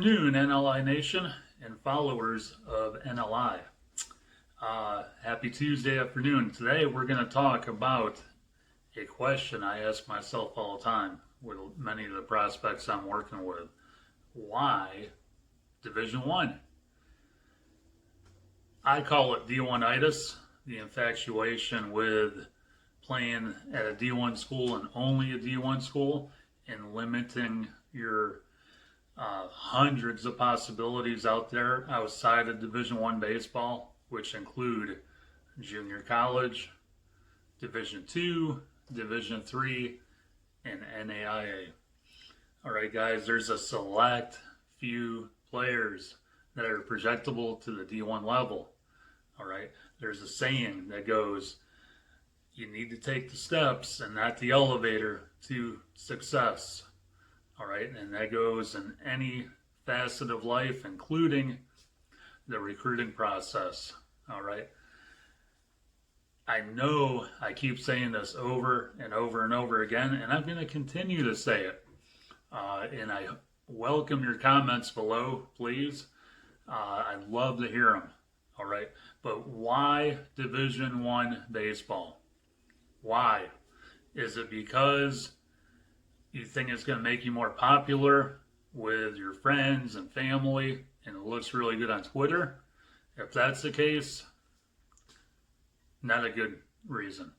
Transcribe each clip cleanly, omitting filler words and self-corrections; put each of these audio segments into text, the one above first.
afternoon, NLI Nation and followers of NLI. Happy Tuesday afternoon. Today we're going to talk about a question I ask myself all the time with many of the prospects I'm working with. Why Division One? I call it D1itis, the infatuation with playing at a D1 school and only a D1 school and limiting your hundreds of possibilities out there outside of Division One baseball, which include junior college, Division Two, Division Three, and NAIA. All right, guys, there's a select few players that are projectable to the D1 level. All right, there's a saying that goes, you need to take the steps and not the elevator to success. All right, and that goes in any facet of life, including the recruiting process. All right. I know I keep saying this over and over and over again, and I'm going to continue to say it. And I welcome your comments below, please. I'd love to hear them. All right. But why Division One baseball? Why? Is it because you think it's going to make you more popular with your friends and family and it looks really good on Twitter? If that's the case, not a good reason.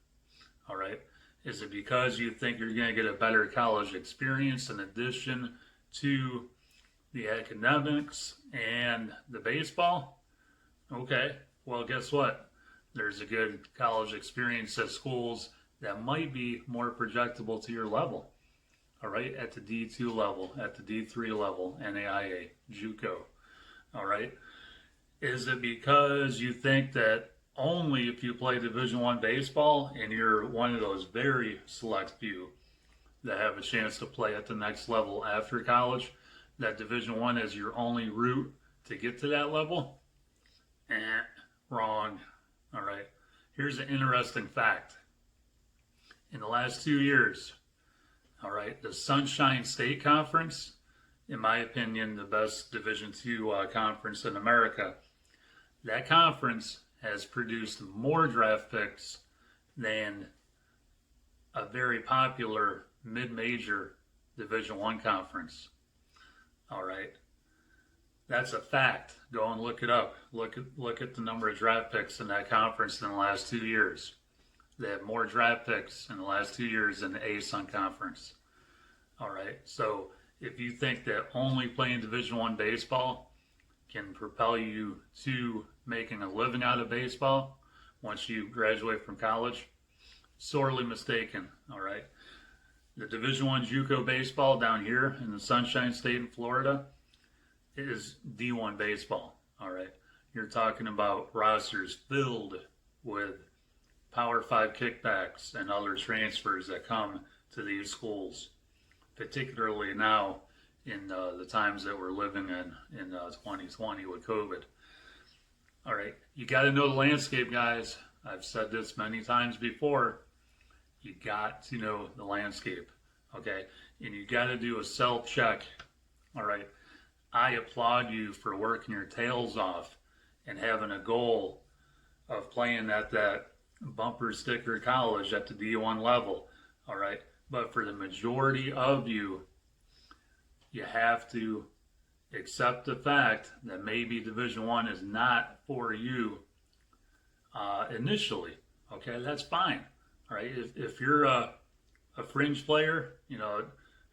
All right. Is it because you think you're going to get a better college experience in addition to the academics and the baseball? Okay. Well, guess what? There's a good college experience at schools that might be more projectable to your level. All right, at the D2 level, at the D3 level, NAIA, JUCO. All right. Is it because you think that only if you play Division One baseball and you're one of those very select few that have a chance to play at the next level after college, that Division One is your only route to get to that level? Wrong. All right. Here's an interesting fact. In the last 2 years, all right, the Sunshine State Conference, in my opinion, the best Division II conference in America, that conference has produced more draft picks than a very popular mid-major Division I conference. All right, that's a fact. Go and look it up. Look at the number of draft picks in that conference in the last 2 years. They have more draft picks in the last 2 years than the ASUN conference. All right. So if you think that only playing Division I baseball can propel you to making a living out of baseball once you graduate from college, sorely mistaken. All right. The Division I JUCO baseball down here in the Sunshine State in Florida is D1 baseball. All right. You're talking about rosters filled with Power 5 kickbacks and other transfers that come to these schools, particularly now in the times that we're living in 2020 with COVID. All right, you got to know the landscape, guys. I've said this many times before. You got to know the landscape, okay? And you got to do a self-check. All right, I applaud you for working your tails off and having a goal of playing at that bumper sticker college at the D1 level. All right. But for the majority of you, you have to accept the fact that maybe Division One is not for you initially. Okay, that's fine. All right. If you're a fringe player, you know,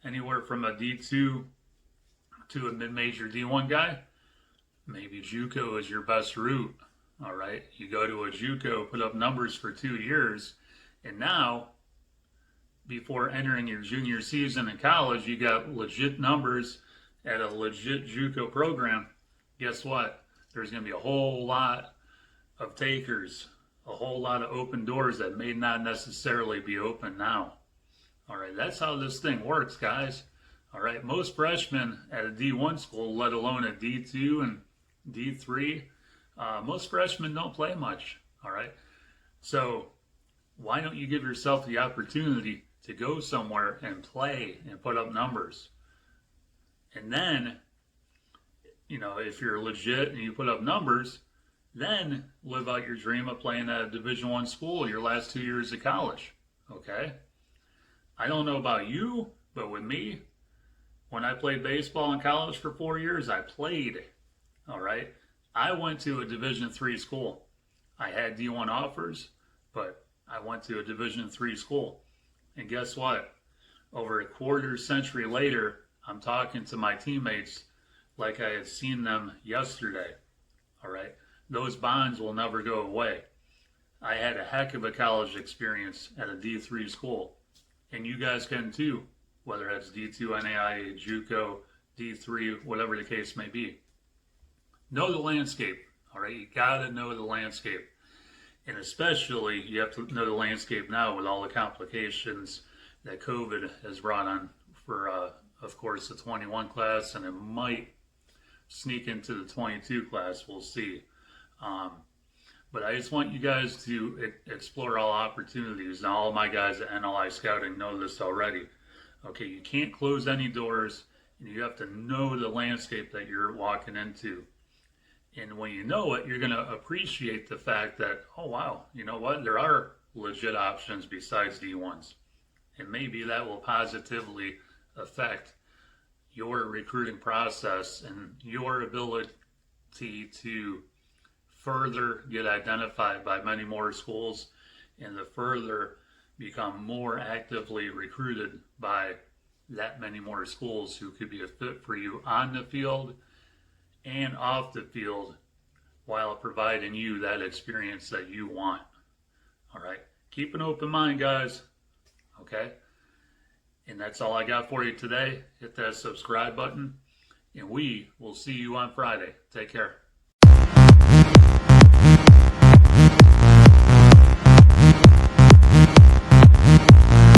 anywhere from a D2 to a mid-major D1 guy, maybe JUCO is your best route. All right, you go to a JUCO, put up numbers for 2 years, and now, before entering your junior season in college, you got legit numbers at a legit JUCO program. Guess what? There's going to be a whole lot of takers, a whole lot of open doors that may not necessarily be open now. All right, that's how this thing works, guys. All right, most freshmen at a D1 school, let alone a D2 and D3, most freshmen don't play much. All right, so why don't you give yourself the opportunity to go somewhere and play and put up numbers? And then if you're legit and you put up numbers, then live out your dream of playing at a Division I school your last 2 years of college. Okay? I don't know about you, but with me, when I played baseball in college for 4 years, I played. All right? I went to a Division III school. I had D1 offers, but I went to a Division III school. And guess what? Over a quarter century later, I'm talking to my teammates like I had seen them yesterday. All right? Those bonds will never go away. I had a heck of a college experience at a D3 school. And you guys can too, whether it's D2, NAIA, JUCO, D3, whatever the case may be. Know the landscape. All right? You got to know the landscape. And especially, you have to know the landscape now with all the complications that COVID has brought on for, of course, the 21 class, and it might sneak into the 22 class. We'll see. But I just want you guys to explore all opportunities. Now, all of my guys at NLI Scouting know this already. Okay, you can't close any doors, and you have to know the landscape that you're walking into. And when you know it, you're going to appreciate the fact that, oh, wow, you know what? There are legit options besides D1s. And maybe that will positively affect your recruiting process and your ability to further get identified by many more schools and to further become more actively recruited by that many more schools who could be a fit for you on the field and off the field while providing you that experience that you want. All right. Keep an open mind, guys. Okay. And that's all I got for you today. Hit that subscribe button, and we will see you on Friday. Take care.